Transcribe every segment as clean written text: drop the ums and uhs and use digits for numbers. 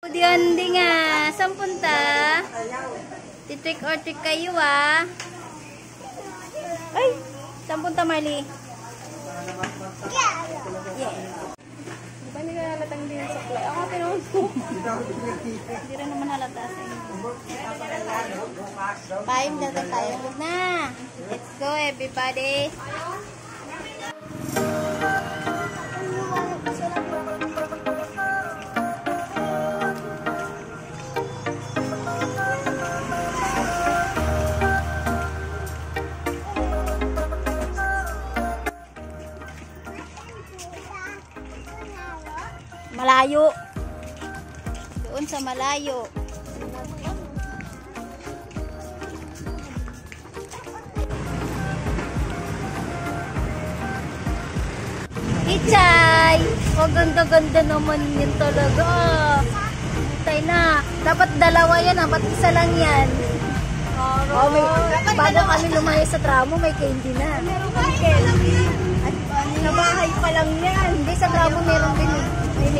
Diyan nga, saan punta? Titrick or trick kayo Ay, saan punta Marley? Yeah. Di ba nila halatang din sa play? Ako tinawag ko. Hindi rin naman halata sa inyo. Paim natin tayo na. Let's go everybody. Malayo. Doon sa malayo. Ichay! Oh, ganda-ganda naman yun talaga. Tay na. Dapat dalawa yan ba't isa lang yan? Oh, bago kami lumayo sa tramo, may candy na. Meron kami candy. Sa bahay pa lang yan. Hindi, sa tramo meron din.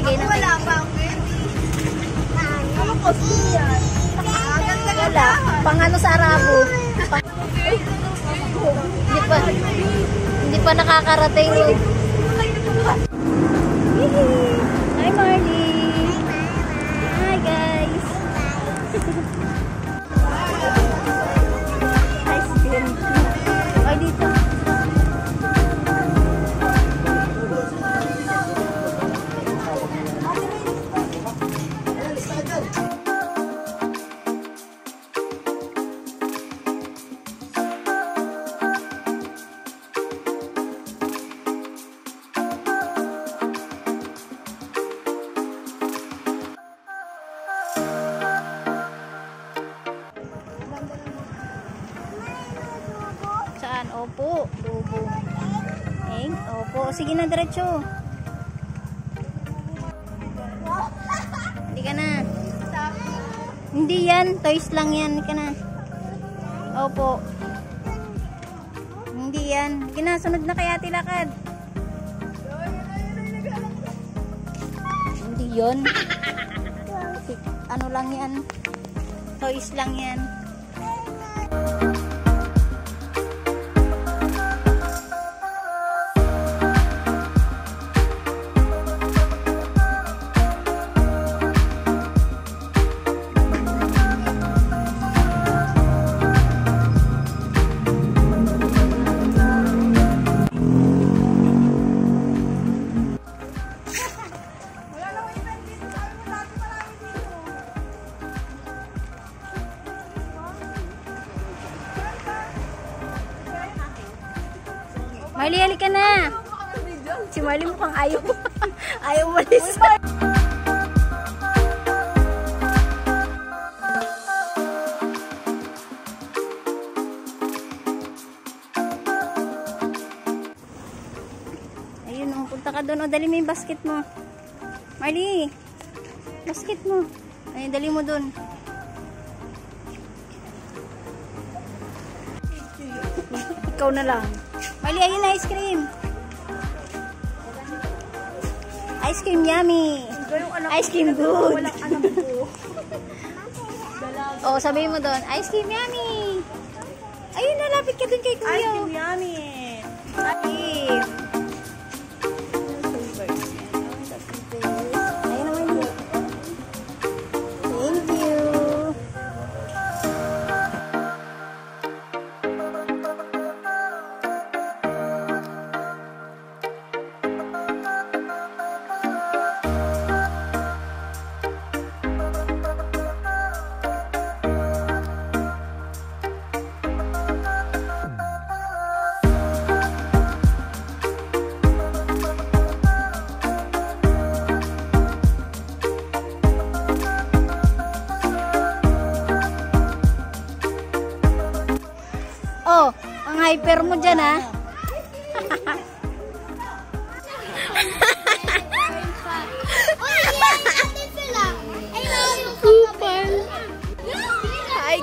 Wala pa ang candy. Ano cost yan? Wala. Pang ano sa Arabo. Hindi pa nakakarating yun. Hi Marley. Hi guys. Ice cream. Ay dito. Saan? Opo. Dubo. Opo. Sige na, diretso. Hindi ka na. Hindi yan. Toys lang yan. Hindi ka na. Opo. Hindi yan. Sige na. Sunod na kaya tilakad. Hindi yun. Ano lang yan. Toys lang yan. Marley, halika na. Si Marley mukhang ayaw. Ayaw malis. Ayun o, punta ka doon. O, dali mo yung basket mo. Marley, basket mo. Ayun, dali mo doon. Ikaw na lang. Marley, ayun na ice cream. Ice cream yummy. Ice cream good. Oh, sabihin mo doon, ice cream yummy. Ayun, nalapit ka doon kay Kuya. Ice cream yummy. Ayun naman yun. Thank you. Oh, ang hyper mo dyan Hi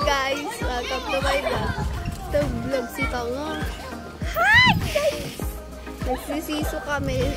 guys, welcome to my vlog. Ito vlog si Tanga. Hi guys! Nagsisiso kami.